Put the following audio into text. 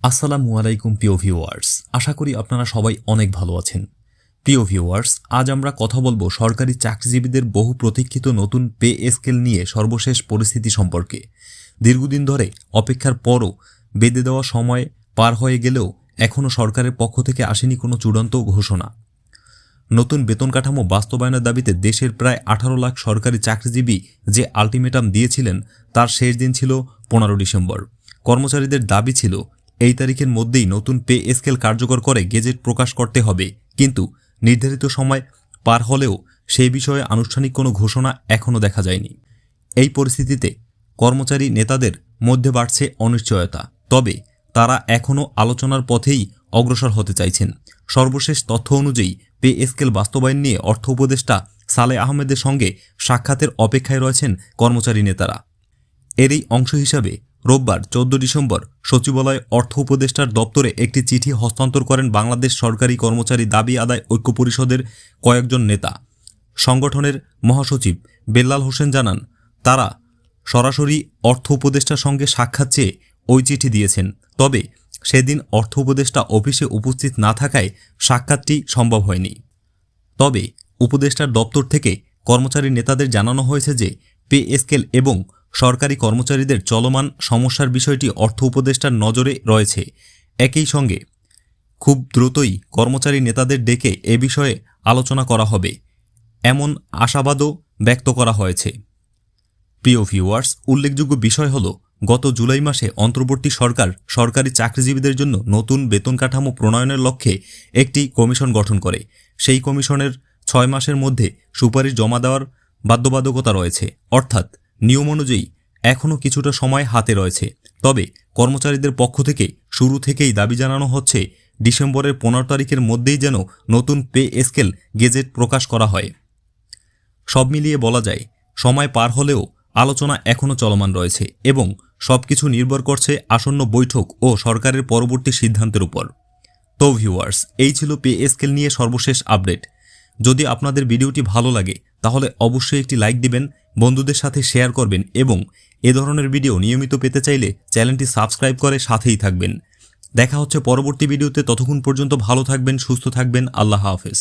আসসালামু আলাইকুম প্রিয় ভিউয়ার্স, আশা করি আপনারা সবাই অনেক ভালো আছেন। প্রিয় ভিউয়ার্স, আজ আমরা কথা বলবো সরকারি চাকরিজীবীদের বহু প্রতীক্ষিত নতুন পে স্কেল নিয়ে সর্বশেষ পরিস্থিতি সম্পর্কে। দীর্ঘদিন ধরে অপেক্ষার পরও বেঁধে দেওয়া সময় পার হয়ে গেলেও এখনও সরকারের পক্ষ থেকে আসেনি কোনো চূড়ান্ত ঘোষণা। নতুন বেতন কাঠামো বাস্তবায়নের দাবিতে দেশের প্রায় 18 লাখ সরকারি চাকরিজীবী যে আলটিমেটাম দিয়েছিলেন তার শেষ দিন ছিল 15 ডিসেম্বর। কর্মচারীদের দাবি ছিল এই তারিখের মধ্যেই নতুন পে স্কেল কার্যকর করে গেজেট প্রকাশ করতে হবে, কিন্তু নির্ধারিত সময় পার হলেও সেই বিষয়ে আনুষ্ঠানিক কোনো ঘোষণা এখনও দেখা যায়নি। এই পরিস্থিতিতে কর্মচারী নেতাদের মধ্যে বাড়ছে অনিশ্চয়তা, তবে তারা এখনও আলোচনার পথেই অগ্রসর হতে চাইছেন। সর্বশেষ তথ্য অনুযায়ী পে স্কেল বাস্তবায়ন নিয়ে অর্থ উপদেষ্টা সালেহ আহমেদের সঙ্গে সাক্ষাতের অপেক্ষায় রয়েছেন কর্মচারী নেতারা। এরই অংশ হিসাবে রোববার 14 ডিসেম্বর সচিবালয় অর্থ উপদেষ্টার দপ্তরে একটি চিঠি হস্তান্তর করেন বাংলাদেশ সরকারি কর্মচারী দাবি আদায় ঐক্য পরিষদের কয়েকজন নেতা। সংগঠনের মহাসচিব বেল্লাল হোসেন জানান, তারা সরাসরি অর্থ উপদেষ্টার সঙ্গে সাক্ষাৎ চেয়ে ওই চিঠি দিয়েছেন, তবে সেদিন অর্থ উপদেষ্টা অফিসে উপস্থিত না থাকায় সাক্ষাৎটি সম্ভব হয়নি। তবে উপদেষ্টার দপ্তর থেকে কর্মচারী নেতাদের জানানো হয়েছে যে পে স্কেল এবং সরকারি কর্মচারীদের চলমান সমস্যার বিষয়টি অর্থ উপদেষ্টার নজরে রয়েছে। একই সঙ্গে খুব দ্রুতই কর্মচারী নেতাদের ডেকে এ বিষয়ে আলোচনা করা হবে, এমন আশাবাদও ব্যক্ত করা হয়েছে। প্রিয় ভিউয়ার্স, উল্লেখযোগ্য বিষয় হল, গত জুলাই মাসে অন্তর্বর্তী সরকার সরকারি চাকরিজীবীদের জন্য নতুন বেতন কাঠামো প্রণয়নের লক্ষ্যে একটি কমিশন গঠন করে। সেই কমিশনের 6 মাসের মধ্যে সুপারিশ জমা দেওয়ার বাধ্যবাধকতা রয়েছে, অর্থাৎ নিয়ম অনুযায়ী এখনও কিছুটা সময় হাতে রয়েছে। তবে কর্মচারীদের পক্ষ থেকে শুরু থেকেই দাবি জানানো হচ্ছে ডিসেম্বরের 15 তারিখের মধ্যেই যেন নতুন পে স্কেল গেজেট প্রকাশ করা হয়। সব মিলিয়ে বলা যায়, সময় পার হলেও আলোচনা এখনও চলমান রয়েছে এবং সবকিছু নির্ভর করছে আসন্ন বৈঠক ও সরকারের পরবর্তী সিদ্ধান্তের উপর। তো ভিউয়ার্স, এই ছিল পে স্কেল নিয়ে সর্বশেষ আপডেট। যদি আপনাদের ভিডিওটি ভালো লাগে তাহলে অবশ্যই একটি লাইক দিবেন, বন্ধুদের সাথে শেয়ার করবেন এবং এ ধরনের ভিডিও নিয়মিত পেতে চাইলে চ্যানেলটি সাবস্ক্রাইব করে সাথেই থাকবেন। দেখা হচ্ছে পরবর্তী ভিডিওতে, ততক্ষণ পর্যন্ত ভালো থাকবেন, সুস্থ থাকবেন। আল্লাহ হাফেজ।